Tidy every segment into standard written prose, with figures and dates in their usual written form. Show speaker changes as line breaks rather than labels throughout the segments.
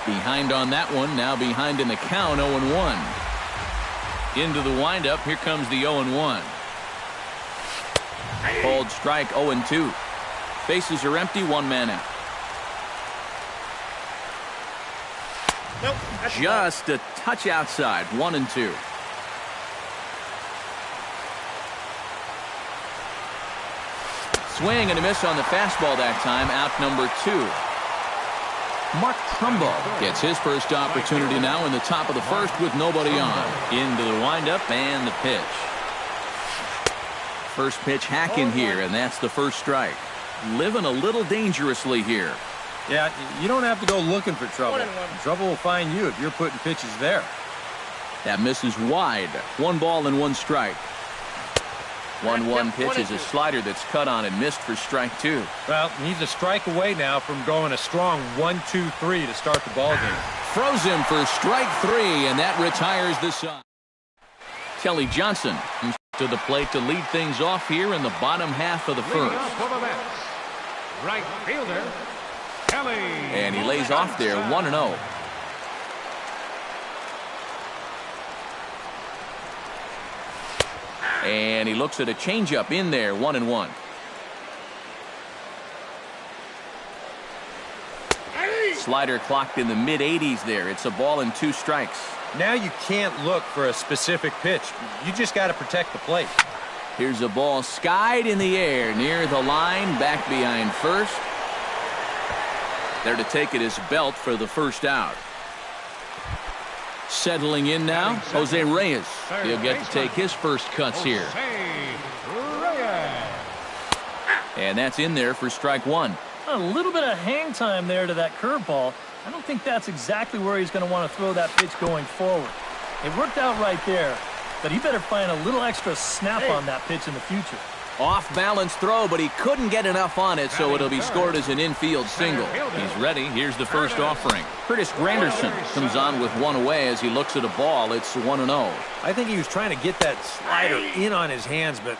Behind on that one, now behind in the count, 0-1. Into the windup, here comes the 0-1. Called strike, 0-2. Bases are empty, one man out.
Nope,
just a touch outside, 1-2. Swing and a miss on the fastball that time, out number 2. Mark Trumbo gets his first opportunity now in the top of the first with nobody on. Into the windup and the pitch. First pitch hacking here, and that's the first strike. Living a little dangerously here.
Yeah, you don't have to go looking for trouble. Trouble will find you if you're putting pitches there.
That misses wide. 1 ball and 1 strike. 1-1 pitch is a slider that's cut on and missed for strike 2.
Well, he's a strike away now from going a strong 1-2-3 to start the ball game.
Froze him for strike 3, and that retires the side. Kelly Johnson comes to the plate to lead things off here in the bottom half of the first.
Right fielder, Kelly.
And he lays off there, 1-0. And he looks at a changeup in there, 1-1. Slider clocked in the mid-80s there. It's a ball and 2 strikes.
Now you can't look for a specific pitch. You just got to protect the plate.
Here's a ball skied in the air near the line, back behind first. There to take it is Belt for the first out. Settling in now, Jose Reyes. He'll get to take his first cuts here. And that's in there for strike 1.
A little bit of hang time there to that curveball. I don't think that's exactly where he's going to want to throw that pitch going forward. It worked out right there, but he better find a little extra snap on that pitch in the future.
Off-balance throw, but he couldn't get enough on it, so it'll be scored as an infield single. He's ready. Here's the first offering. Curtis Granderson comes on with 1 away as he looks at a ball. It's 1-0.
I think he was trying to get that slider in on his hands, but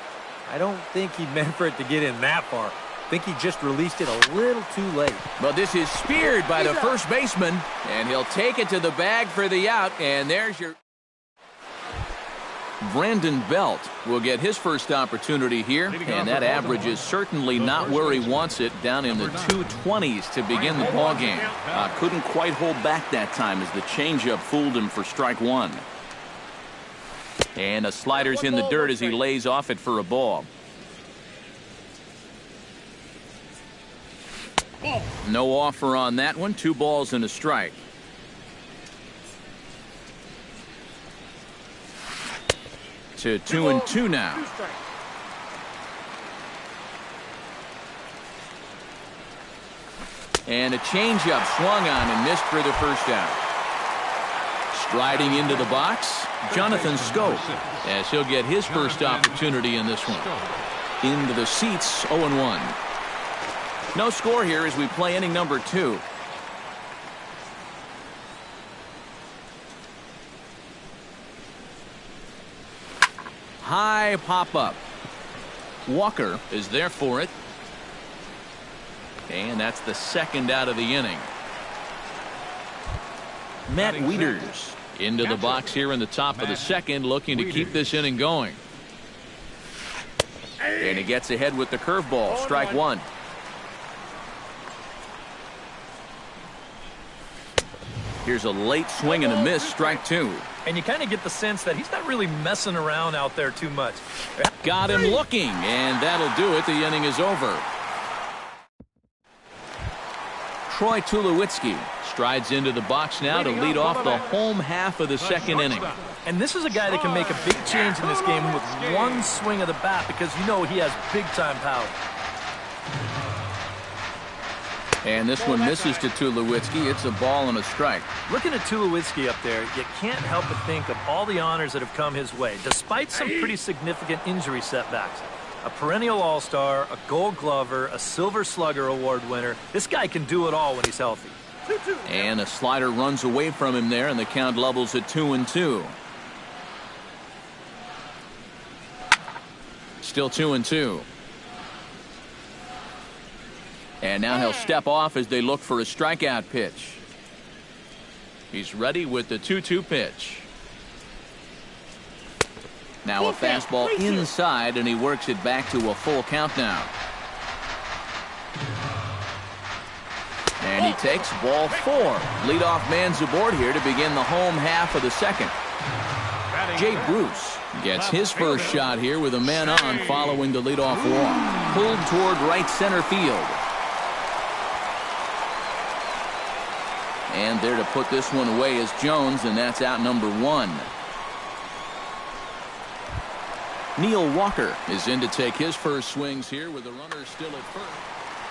I don't think he meant for it to get in that far. I think he just released it a little too late.
But this is speared by the first baseman, and he'll take it to the bag for the out, and there's your... Brandon Belt will get his first opportunity here, and that average is certainly not where he wants it, down in the 220s to begin the ball game. Couldn't quite hold back that time as the changeup fooled him for strike 1. And a slider's in the dirt as he lays off it for a ball. No offer on that one. 2 balls and a strike. To 2-2 now. And a changeup swung on and missed for the first out. Striding into the box, Jonathan Scope, as he'll get his first opportunity in this one. Into the seats, 0-1. No score here as we play inning number 2. High pop-up. Walker is there for it. And that's the second out of the inning. Matt Wieters into the box here in the top of the second, looking to keep this inning going. And he gets ahead with the curveball, strike 1. Here's a late swing and a miss, strike 2.
And you kind of get the sense that he's not really messing around out there too much.
Got him looking, and that'll do it. The inning is over. Troy Tulowitzki strides into the box now to lead off the home half of the second inning.
And this is a guy that can make a big change in this game with one swing of the bat, because you know he has big-time power.
And this one misses to Tulowitzki. It's a ball and a strike.
Looking at Tulowitzki up there, you can't help but think of all the honors that have come his way, despite some pretty significant injury setbacks. A perennial all-star, a gold glover, a silver slugger award winner. This guy can do it all when he's healthy.
And a slider runs away from him there, and the count levels at 2-2. Still 2-2. And now he'll step off as they look for a strikeout pitch. He's ready with the 2-2 pitch. Now a fastball inside, and he works it back to a full count now. And he takes ball 4. Leadoff man's aboard here to begin the home half of the second. Jay Bruce gets his first shot here with a man on following the leadoff walk. Pulled toward right center field. And there to put this one away is Jones, and that's out number 1. Neil Walker is in to take his first swings here with the runner still at first.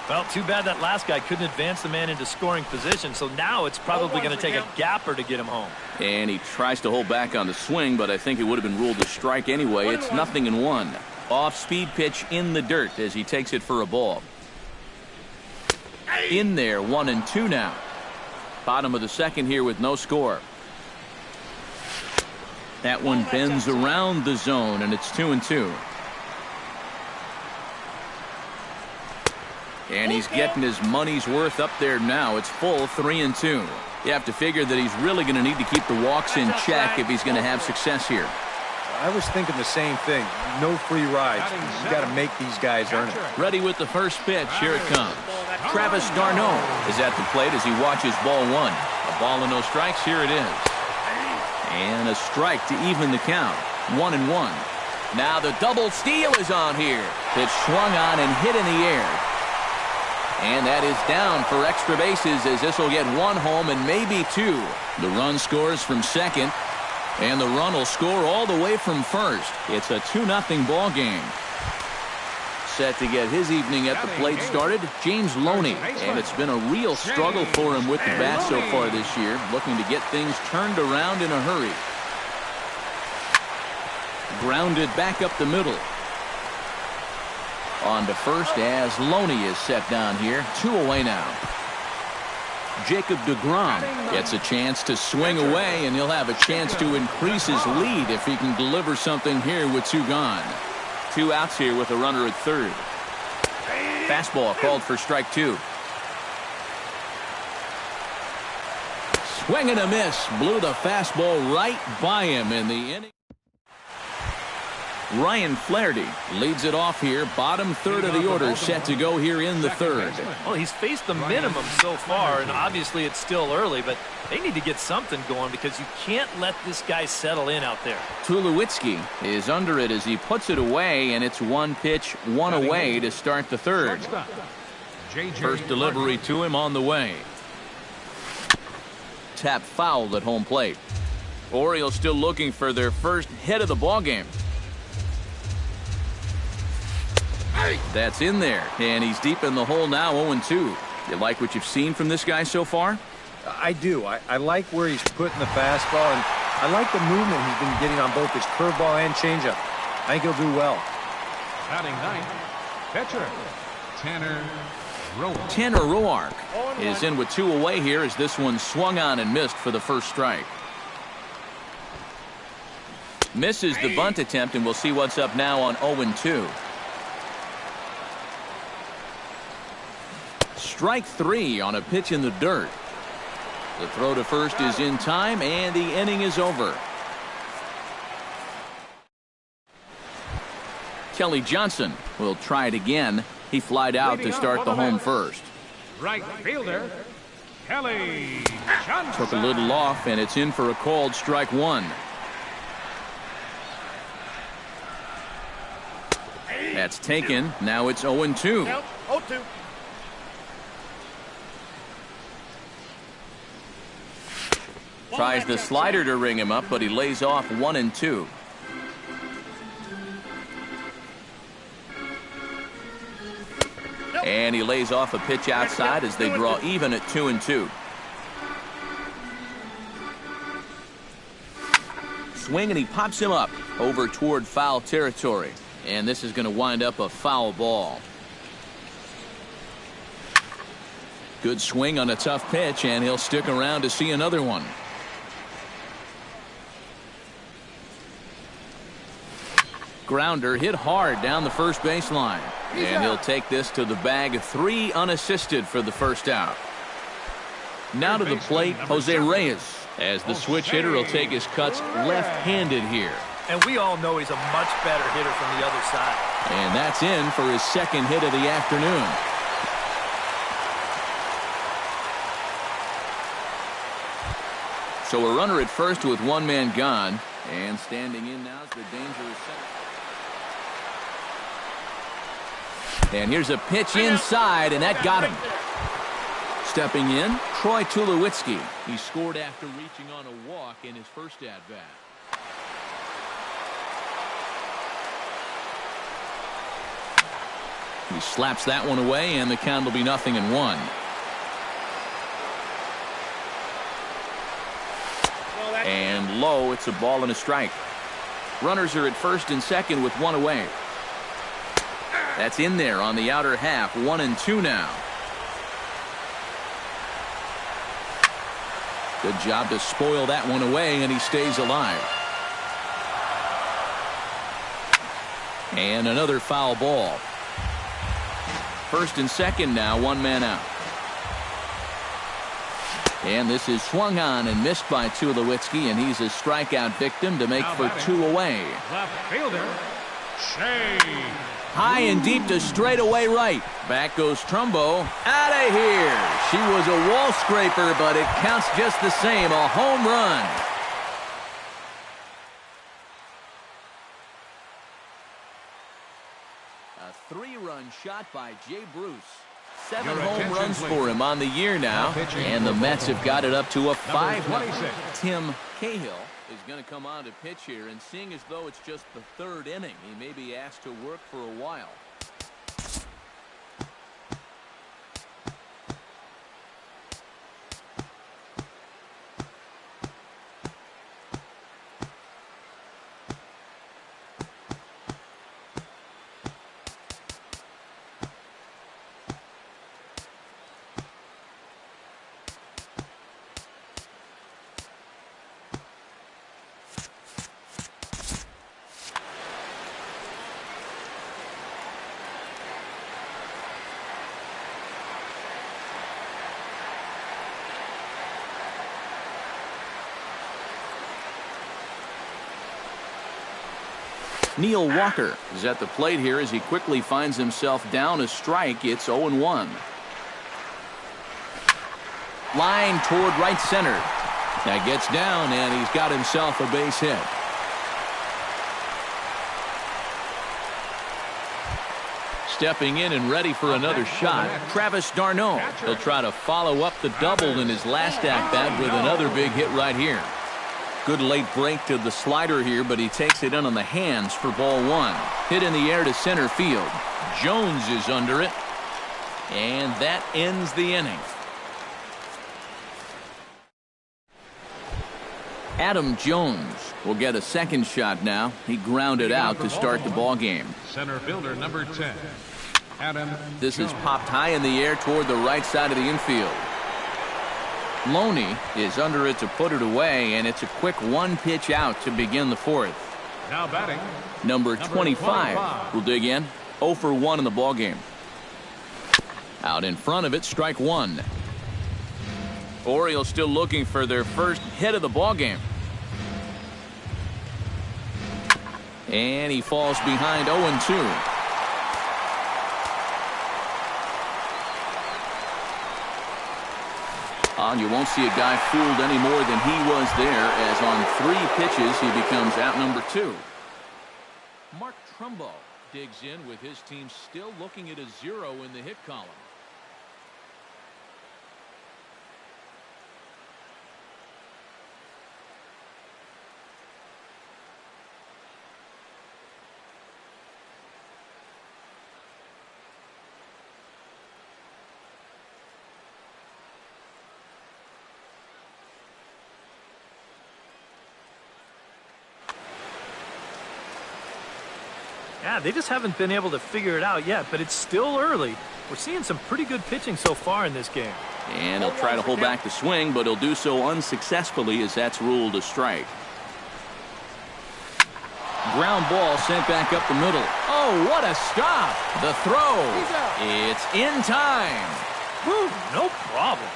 Well, too bad that last guy couldn't advance the man into scoring position, so now it's probably going to take a gapper to get him home.
And he tries to hold back on the swing, but I think it would have been ruled a strike anyway. It's 0-1. Off-speed pitch in the dirt as he takes it for a ball. In there, 1-2 now. Bottom of the second here with no score. That one bends around the zone, and it's 2-2. And he's getting his money's worth up there now. It's full 3-2. You have to figure that he's really going to need to keep the walks in check if he's going to have success here.
I was thinking the same thing. No free rides. You got to make these guys earn it.
Ready with the first pitch. Here it comes. Travis d'Arnaud is at the plate as he watches ball 1. A ball and no strikes. Here it is. And a strike to even the count. 1-1. Now the double steal is on here. It's swung on and hit in the air. And that is down for extra bases as this will get 1 home and maybe 2. The run scores from second. And the run will score all the way from first. It's a 2-0 ball game. Set to get his evening at the plate started, James Loney. And it's been a real struggle for him with the bat so far this year, looking to get things turned around in a hurry. Grounded back up the middle. On to first as Loney is set down here. 2 away now. Jacob deGrom gets a chance to swing away, and he'll have a chance to increase his lead if he can deliver something here with 2 gone. 2 outs here with a runner at third. Fastball called for strike 2. Swing and a miss. Blew the fastball right by him in the inning. Ryan Flaherty leads it off here. Bottom third of the order set to go here in the third.
Well, he's faced the minimum so far, and obviously it's still early, but they need to get something going because you can't let this guy settle in out there.
Tulowitzki is under it as he puts it away, and it's 1 pitch, 1 away to start the third. First delivery to him on the way. Tap fouled at home plate. Orioles still looking for their first hit of the ball game. That's in there, and he's deep in the hole now, 0-2. You like what you've seen from this guy so far?
I do. I like where he's putting the fastball, and I like the movement he's been getting on both his curveball and changeup. I think he'll do well.
Batting ninth, pitcher, Tanner Roark.
Tanner Roark is in with 2 away here as this one swung on and missed for the first strike. Misses the bunt attempt, and we'll see what's up now on 0-2. Strike 3 on a pitch in the dirt. The throw to first is in time, and the inning is over. Kelly Johnson will try it again. He flied out to start the home first.
Right fielder, Kelly Johnson.
Took a little off, and it's in for a called strike 1. That's taken. Now it's 0-2.
Count 0-2.
Tries the slider to ring him up, but he lays off 1-2. And he lays off a pitch outside as they draw even at 2-2. Swing, and he pops him up over toward foul territory. And this is going to wind up a foul ball. Good swing on a tough pitch, and he'll stick around to see another one. Grounder hit hard down the first baseline. And he'll take this to the bag. 3 unassisted for the first out. Now to the plate, Jose Reyes. As the switch hitter will take his cuts left-handed here.
And we all know he's a much better hitter from the other side.
And that's in for his second hit of the afternoon. So a runner at first with one man gone. And standing in now is the dangerous center. And here's a pitch inside, and that got him. Stepping in, Troy Tulowitzki. He scored after reaching on a walk in his first at-bat. He slaps that one away, and the count will be 0-1. And low, it's a ball and a strike. Runners are at first and second with one away. That's in there on the outer half. 1-2 now. Good job to spoil that one away, and he stays alive. And another foul ball. First and second now, one man out. And this is swung on and missed by Tulowitzki, and he's a strikeout victim to make for two away.
Left fielder, Shea.
High and deep to straightaway right. Back goes Trumbo. Out of here. She was a wall scraper, but it counts just the same. A home run. A 3-run shot by Jay Bruce. 7 home runs for him on the year now. And the Mets have got it up to a 5-0. Tim Cahill is going to come on to pitch here, and seeing as though it's just the third inning, he may be asked to work for a while. Neil Walker is at the plate here as he quickly finds himself down a strike. It's 0-1. Line toward right center. That gets down, and he's got himself a base hit. Stepping in and ready for another shot, Travis d'Arnaud. He'll try to follow up the double in his last at-bat with another big hit right here. Good late break to the slider here, but he takes it in on the hands for ball one. Hit in the air to center field. Jones is under it. And that ends the inning. Adam Jones will get a second shot now. He grounded out to start the ball game.
Center fielder number 10, Adam
This is
Jones.
popped high in the air toward the right side of the infield. Loney is under it to put it away, and it's a quick one pitch out to begin the fourth.
Now batting,
Number 25 will dig in. 0 for 1 in the ball game. Out in front of it, strike one. Orioles still looking for their first hit of the ball game. And he falls behind 0-2. You won't see a guy fooled any more than he was there, as on 3 pitches he becomes out number 2. Mark Trumbo digs in with his team still looking at a 0 in the hit column.
Yeah, they just haven't been able to figure it out yet, but it's still early. We're seeing some pretty good pitching so far in this game.
And he'll try to hold back the swing, but he'll do so unsuccessfully as that's ruled a strike. Ground ball sent back up the middle. Oh, what a stop. The throw. It's in time.
Whew, no problem.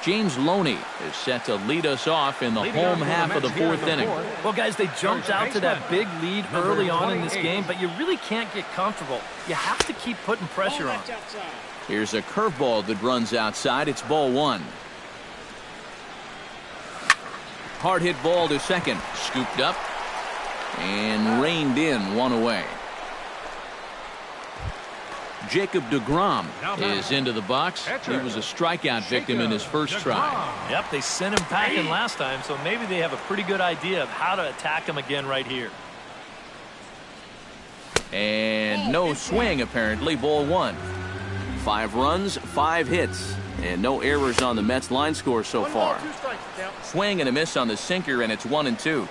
James Loney is set to lead us off in the home half of the fourth inning.
Well, guys, they jumped out to that big lead early on in this game, but you really can't get comfortable. You have to keep putting pressure on.
Here's a curveball that runs outside. It's ball one. Hard hit ball to second. Scooped up and reined in, one away. Jacob deGrom is into the box. He was a strikeout victim in his first try.
Yep, they sent him packing last time, so maybe they have a pretty good idea of how to attack him again right here.
And no swing, apparently. Ball one. 5 runs, 5 hits, and no errors on the Mets line score so far. Swing and a miss on the sinker, and it's 1-2.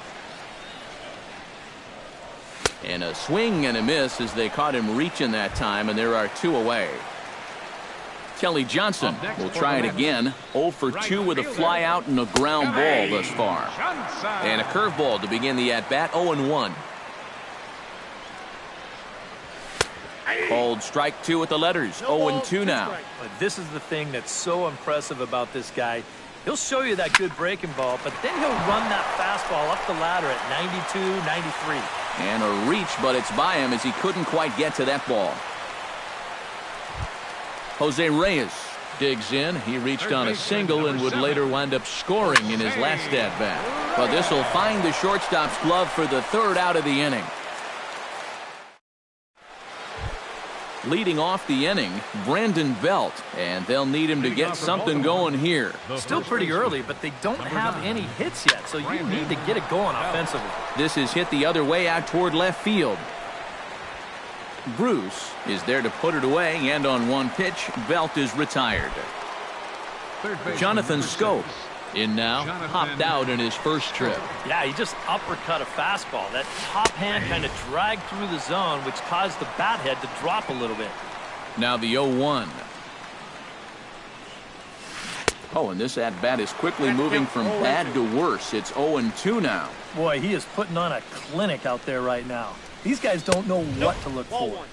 And a swing and a miss as they caught him reaching that time, and there are 2 away. Kelly Johnson will try it again. 0 for 2 with a fly out and a ground ball thus far. And a curveball to begin the at-bat. 0-1. Called strike 2 with the letters. 0-2 now.
But this is the thing that's so impressive about this guy. He'll show you that good breaking ball, but then he'll run that fastball up the ladder at 92, 93.
And a reach, but it's by him as he couldn't quite get to that ball. Jose Reyes digs in. He reached on a single and would later wind up scoring in his last at-bat. But this will find the shortstop's glove for the 3rd out of the inning. Leading off the inning, Brandon Belt, and they'll need him to get something going here.
Still pretty early, but they don't have any hits yet, so you need to get it going offensively.
This is hit the other way out toward left field. Bruce is there to put it away, and on one pitch, Belt is retired. Jonathan Scope in now, hopped out in his first trip.
Yeah, he just uppercut a fastball. That top hand kind of dragged through the zone, which caused the bat head to drop a little bit.
Now the 0-1. Oh, and this at-bat is quickly moving from bad to worse. It's 0-2 now.
Boy, he is putting on a clinic out there right now. These guys don't know what to look for.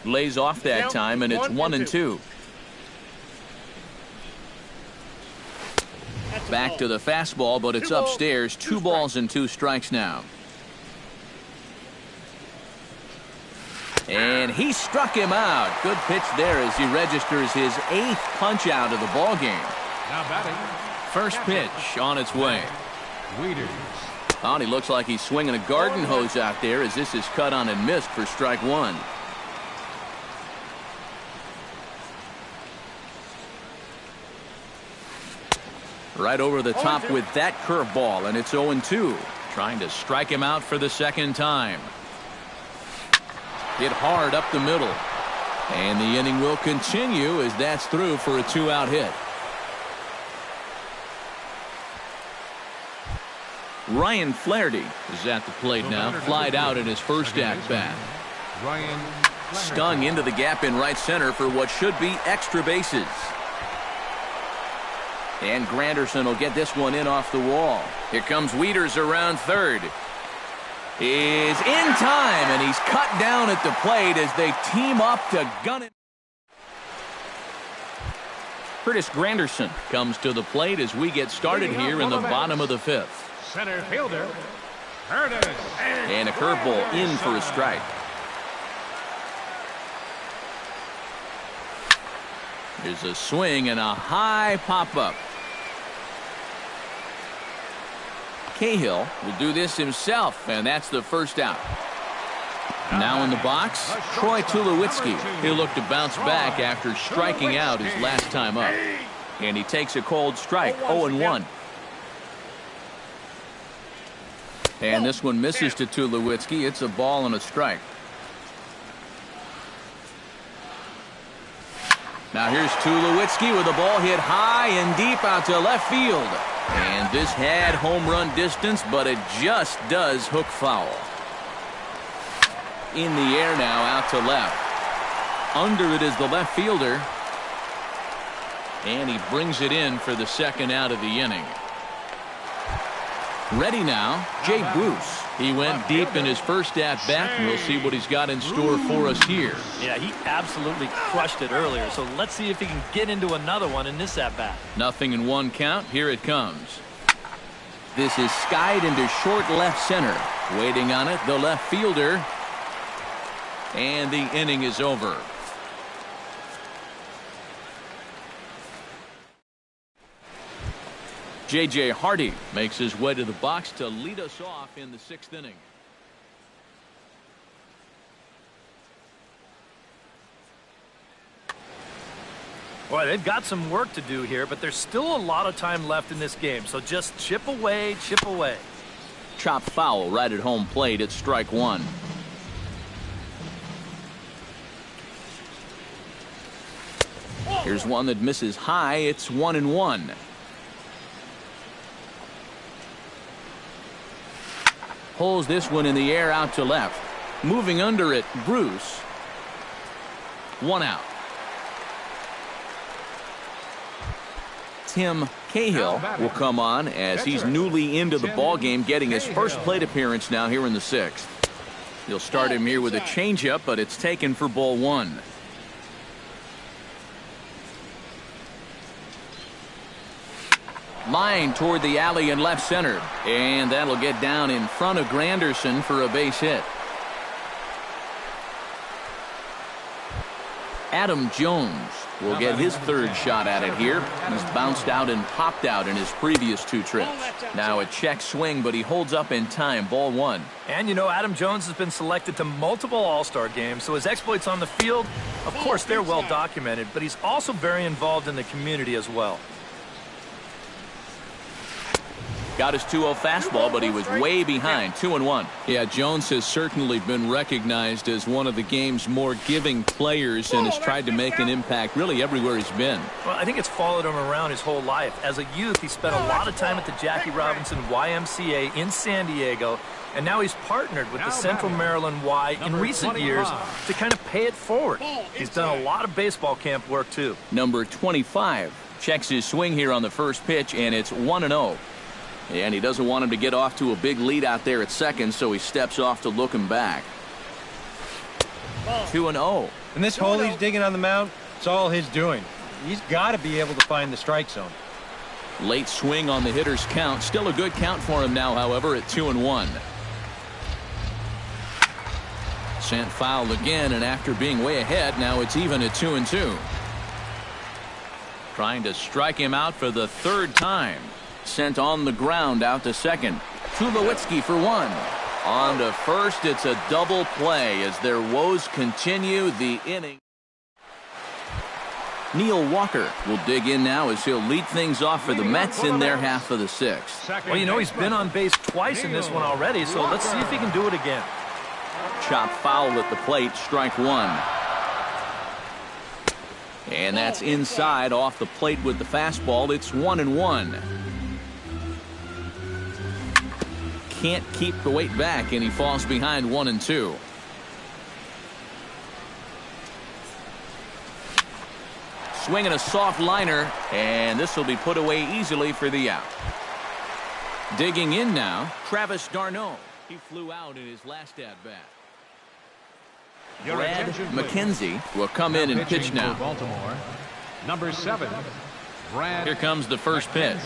Lays off that time, and it's 1-2. Back to the fastball, but it's upstairs. 2 balls and 2 strikes now. And he struck him out. Good pitch there as he registers his 8th punch out of the ball game.
Now batting.
First pitch on its way.
Weeders.
Oh, and he looks like he's swinging a garden hose out there as this is cut on and missed for strike 1. Right over the top with that curveball, and it's 0-2. Trying to strike him out for the 2nd time. Hit hard up the middle. And the inning will continue as that's through for a 2-out hit. Ryan Flaherty is at the plate now. Flied out in his first at-bat.
Ryan
Stung into the gap in right center for what should be extra bases. And Granderson will get this one in off the wall. Here comes Wieters around third. Is in time, and he's cut down at the plate as they team up to gun it. Curtis Granderson comes to the plate as we get started here in the bottom of the 5th.
Center fielder, Curtis.
And a curveball in for a strike. There's a swing and a high pop-up. Cahill will do this himself, and that's the first out. Now in the box, Troy Tulowitzki. He'll look to bounce back after striking out his last time up. And he takes a cold strike, 0-1. And this one misses to Tulowitzki. It's a ball and a strike. Now here's Tulowitzki with a ball hit high and deep out to left field. And this had home run distance, but it just does hook foul. In the air now, out to left. Under it is the left fielder. And he brings it in for the second out of the inning. Ready now, Jay Bruce. He went deep in his first at-bat, and we'll see what he's got in store for us here.
Yeah, he absolutely crushed it earlier, so let's see if he can get into another one in this at-bat.
0-1 count. Here it comes. This is skied into short left center. Waiting on it, the left fielder. And the inning is over. J.J. Hardy makes his way to the box to lead us off in the 6th inning.
Boy, they've got some work to do here, but there's still a lot of time left in this game, so just chip away, chip away.
Chopped foul right at home plate at strike one. Here's one that misses high. It's 1-1. Pulls this one in the air out to left. Moving under it, Bruce. 1 out. Tim Cahill will come on as he's newly into the ballgame, getting his first plate appearance now here in the 6th. He'll start him here with a changeup, but it's taken for ball 1. Line toward the alley in left center, and that'll get down in front of Granderson for a base hit. Adam Jones will get his 3rd shot at it here. He's bounced out and popped out in his previous 2 trips. Now a check swing, but he holds up in time. Ball 1.
And you know, Adam Jones has been selected to multiple All-Star games, so his exploits on the field, of course, they're well documented, but he's also very involved in the community as well.
Got his 2-0 fastball, but he was way behind. 2-1. Yeah, Jones has certainly been recognized as one of the game's more giving players and has tried to make an impact really everywhere he's been.
Well, I think it's followed him around his whole life. As a youth, he spent a lot of time at the Jackie Robinson YMCA in San Diego, and now he's partnered with the Central Maryland Y in recent years to kind of pay it forward. He's done a lot of baseball camp work, too.
Number 25 checks his swing here on the first pitch, and it's 1-0. And he doesn't want him to get off to a big lead out there at second, so he steps off to look him back. 2-0.
And this hole he's digging on the mound, it's all his doing. He's got to be able to find the strike zone.
Late swing on the hitter's count. Still a good count for him now, however, at 2-1. Sent foul again, and after being way ahead, now it's even at 2-2. Trying to strike him out for the 3rd time. Sent on the ground out to second. Tulowitzki for 1. On to first. It's a double play as their woes continue the inning. Neil Walker will dig in now as he'll lead things off for the Mets in their half of the 6th.
Well, you know, he's been on base twice in this one already, so let's see if he can do it again.
Chop foul at the plate. Strike 1. And that's inside off the plate with the fastball. It's 1-1. Can't keep the weight back, and he falls behind 1-2. Swinging a soft liner, and this will be put away easily for the out. Digging in now, Travis d'Arnaud. He flew out in his last at-bat. Brad McKenzie will come in and pitch now.
Baltimore, number 7, Brad.
Here comes the first pitch.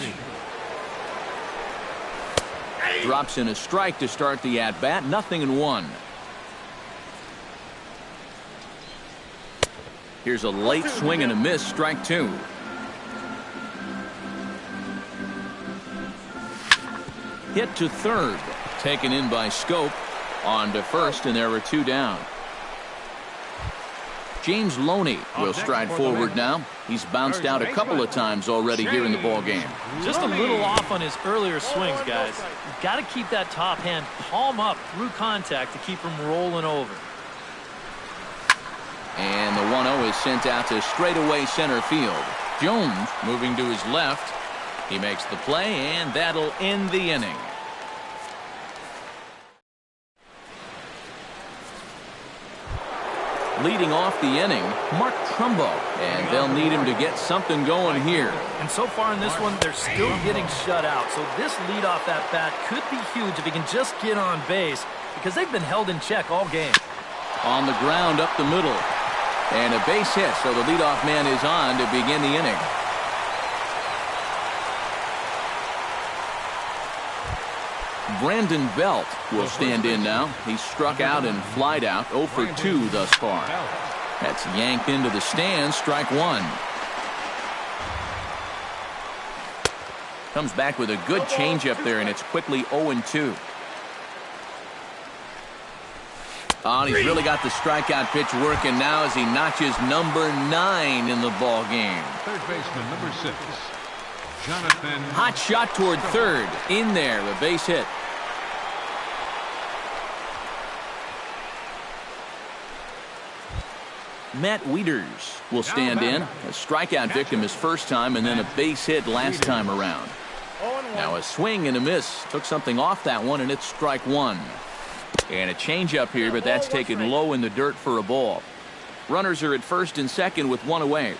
Drops in a strike to start the at-bat. 0-1. Here's a late swing and a miss. Strike 2. Hit to third. Taken in by Scope. On to first, and there are 2 down. James Loney will stride forward now. He's bounced out a couple of times already here in the ballgame.
Just a little off on his earlier swings, guys. You've got to keep that top hand palm up through contact to keep him rolling over.
And the 1-0 is sent out to straightaway center field. Jones moving to his left. He makes the play, and that'll end the inning. Leading off the inning, Mark Trumbo, and they'll need him to get something going here.
And so far in this one, they're still getting shut out. So this leadoff at bat could be huge if he can just get on base, because they've been held in check all game.
On the ground up the middle, and a base hit, so the leadoff man is on to begin the inning. Brandon Belt will stand in now. He's struck out and flied out, 0 for 2 thus far. That's yanked into the stands, strike one. Comes back with a good changeup there, and it's quickly 0-2. Oh, he's really got the strikeout pitch working now as he notches number 9 in the ball game.
Third baseman, number 6, Jonathan.
Hot shot toward third. In there, a base hit. Matt Wieters will stand in. A strikeout victim his first time, and then a base hit last time around. Now a swing and a miss. Took something off that one, and it's strike one. And a changeup here, but that's taken low in the dirt for a ball. Runners are at first and second with one away.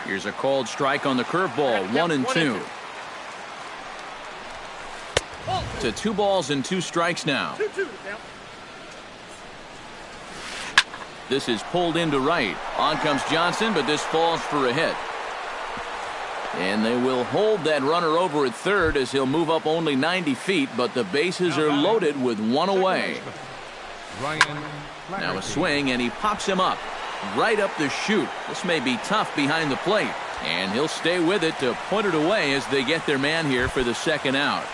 Here's a called strike on the curveball, 1-2. To 2 balls and 2 strikes now. This is pulled into right. On comes Johnson, but this falls for a hit. And they will hold that runner over at third as he'll move up only 90 feet, but the bases are loaded with one away. Now a swing, and he pops him up. Right up the chute. This may be tough behind the plate. And he'll stay with it to put it away as they get their man here for the second out.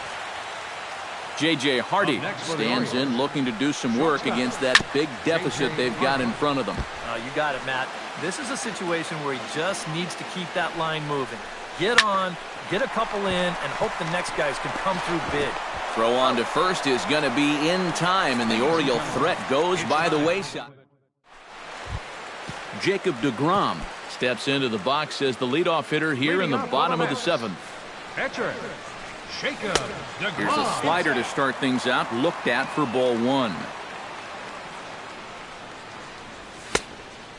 J.J. Hardy stands in looking to do some work against that big deficit they've got in front of them.
You got it, Matt. This is a situation where he just needs to keep that line moving. Get on, get a couple in, and hope the next guys can come through big.
Throw on to first is going to be in time, and the Oriole threat goes by the wayside. Jacob deGrom steps into the box as the leadoff hitter here in the bottom of the 7th. Here's a slider to start things out, looked at for ball 1.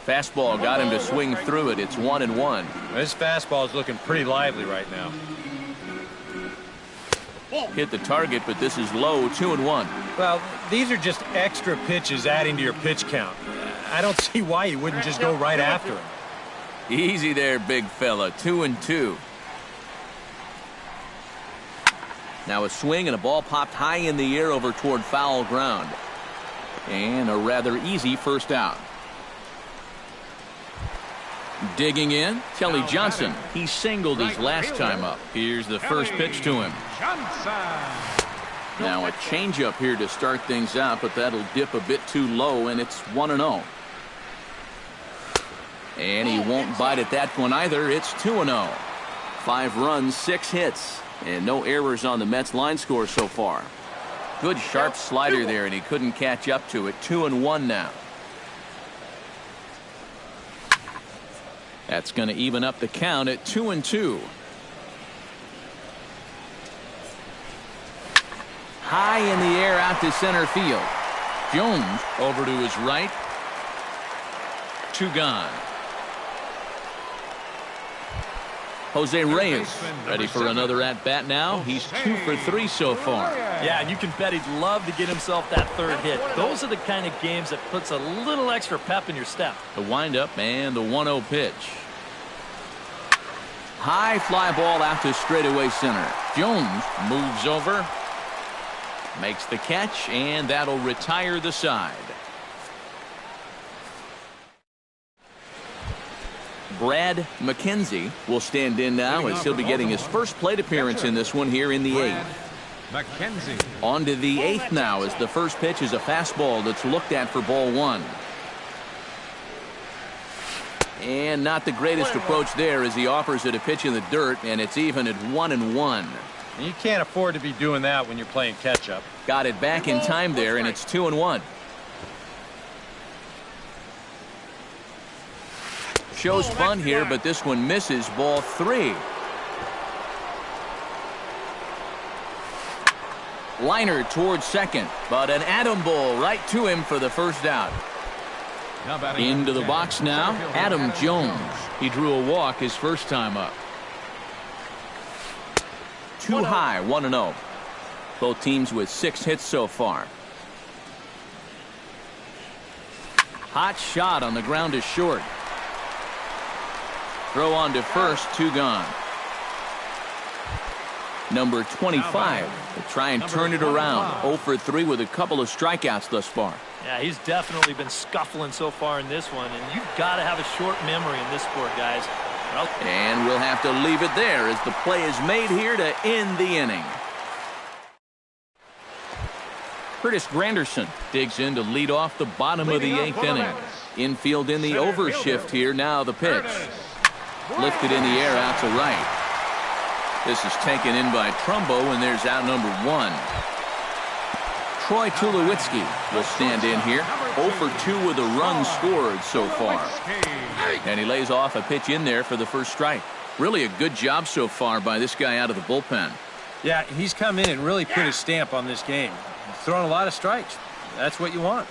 Fastball got him to swing through it. It's 1-1.
This fastball is looking pretty lively right now.
Hit the target, but this is low, 2-1.
Well, these are just extra pitches adding to your pitch count. I don't see why you wouldn't just go right after him.
Easy there, big fella. 2-2. Now a swing and a ball popped high in the air over toward foul ground. And a rather easy first out. Digging in, Kelly Johnson. He singled his last time up. Here's the first pitch to him. Now a changeup here to start things out, but that'll dip a bit too low, and it's 1-0. And he won't bite at that one either. It's 2-0. 5 runs, 6 hits, and no errors on the Mets line score so far. Good sharp slider there, and he couldn't catch up to it. 2-1 now. That's going to even up the count at 2-2. High in the air out to center field. Jones over to his right. 2 gone. Jose Reyes ready for another at-bat now. He's 2 for 3 so far.
Yeah, and you can bet he'd love to get himself that third hit. Those are the kind of games that puts a little extra pep in your step.
The windup and the 1-0 pitch. High fly ball out to straightaway center. Jones moves over, makes the catch, and that'll retire the side. Brad McKenzie will stand in now as he'll be getting his first plate appearance in this one here in the 8th. On to the 8th now as the first pitch is a fastball that's looked at for ball 1. And not the greatest approach there as he offers it a pitch in the dirt, and it's even at 1-1.
You can't afford to be doing that when you're playing catch-up.
Got it back in time there, and it's 2-1. Shows fun here, but this one misses, ball 3. Liner towards second, but an Adam Bull right to him for the first out. Into the box now, Adam Jones. He drew a walk his first time up. Too high, 1-0. Both teams with 6 hits so far. Hot shot on the ground is short. Throw on to first, 2 gone. Number 25 will try and turn it around. 0 for 3 with a couple of strikeouts thus far.
Yeah, he's definitely been scuffling so far in this one, and you've got to have a short memory in this sport, guys.
And we'll have to leave it there as the play is made here to end the inning. Curtis Granderson digs in to lead off the bottom of the 8th inning. Infield in the overshift here. Now the pitch. Lifted in the air out to right. This is taken in by Trumbo, and there's out number 1. Troy Tulowitzki will stand in here. 0 for 2 with a run scored so far. And he lays off a pitch in there for the first strike. Really a good job so far by this guy out of the bullpen.
Yeah, he's come in and really put his stamp on this game. He's thrown a lot of strikes. That's what you want.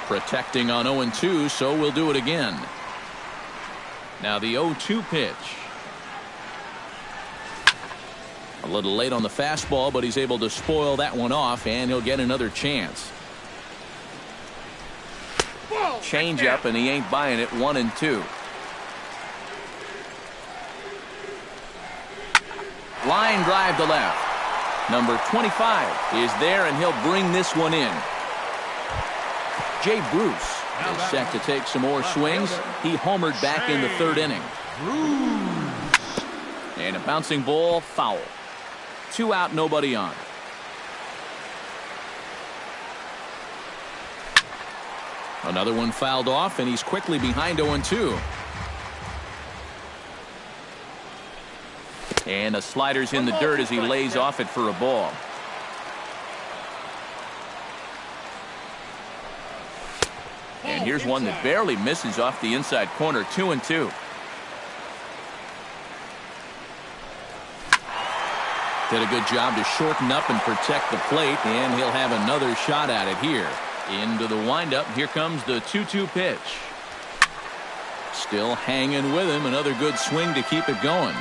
Protecting on 0-2, so we'll do it again. Now the 0-2 pitch. A little late on the fastball, but he's able to spoil that one off, and he'll get another chance. Change up, and he ain't buying it. 1-2. Line drive to left. Number 25 is there, and he'll bring this one in. Jay Bruce is set to take some more swings. He homered back in the 3rd inning. And a bouncing ball, foul. 2 out, nobody on. Another one fouled off, and he's quickly behind 0-2. And a slider's in the dirt as he lays off it for a ball. And here's one that barely misses off the inside corner. 2-2. Did a good job to shorten up and protect the plate, and he'll have another shot at it here. Into the windup. Here comes the 2-2 pitch. Still hanging with him. Another good swing to keep it going.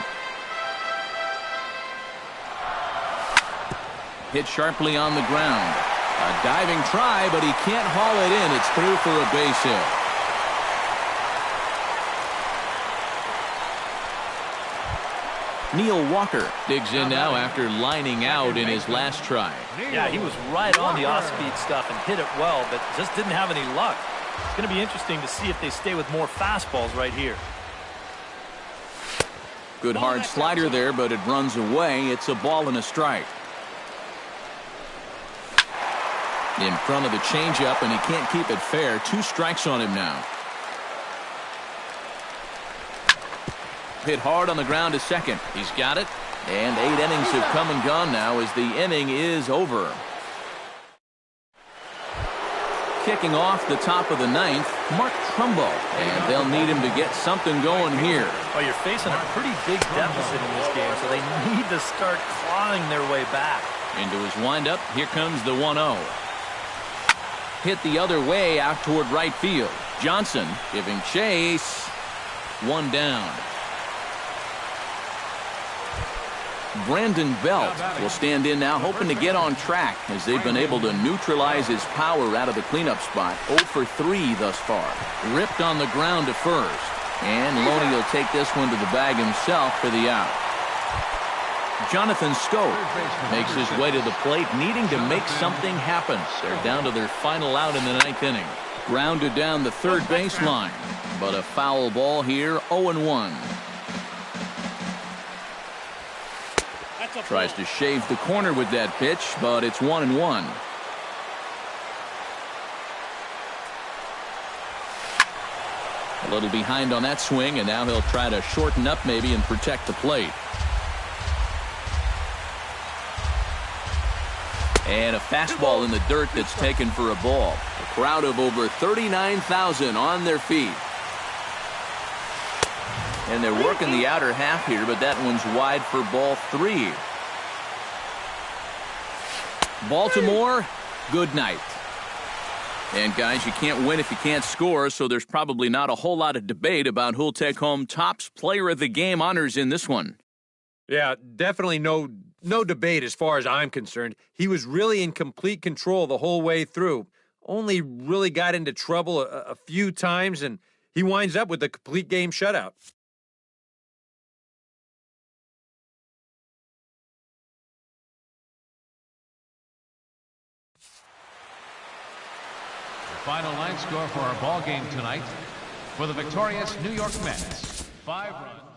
Hit sharply on the ground. A diving try, but he can't haul it in. It's through for a base hit. Neil Walker digs in now after lining out in his last try.
Yeah, he was right on the off-speed stuff and hit it well, but just didn't have any luck. It's going to be interesting to see if they stay with more fastballs right here.
Good hard slider there, but it runs away. It's a ball and a strike. In front of the changeup, and he can't keep it fair. 2 strikes on him now. Hit hard on the ground to second. He's got it. And 8 innings have come and gone now as the inning is over. Kicking off the top of the 9th, Mark Trumbo. And they'll need him to get something going here.
Well, you're facing a pretty big deficit in this game, so they need to start clawing their way back.
Into his windup, here comes the 1-0. Hit the other way out toward right field. Johnson giving chase. 1 down. Brandon Belt will stand in now, hoping to get on track as they've been able to neutralize his power out of the cleanup spot. 0 for 3 thus far. Ripped on the ground to first. And Loney will take this one to the bag himself for the out. Jonathan Scope makes his way to the plate, needing to make something happen. They're down to their final out in the 9th inning. Grounded down the third baseline, but a foul ball here. 0-1. Tries to shave the corner with that pitch, but it's 1-1. A little behind on that swing, and now he'll try to shorten up maybe and protect the plate. And a fastball in the dirt that's taken for a ball. A crowd of over 39,000 on their feet. And they're working the outer half here, but that one's wide for ball 3. Baltimore, good night. And guys, you can't win if you can't score, so there's probably not a whole lot of debate about who'll take home Topps Player of the Game honors in this one.
Yeah, definitely no debate as far as I'm concerned. He was really in complete control the whole way through. Only really got into trouble a few times, and he winds up with a complete game shutout.
Final line score for our ball game tonight. For the victorious New York Mets, 5 runs.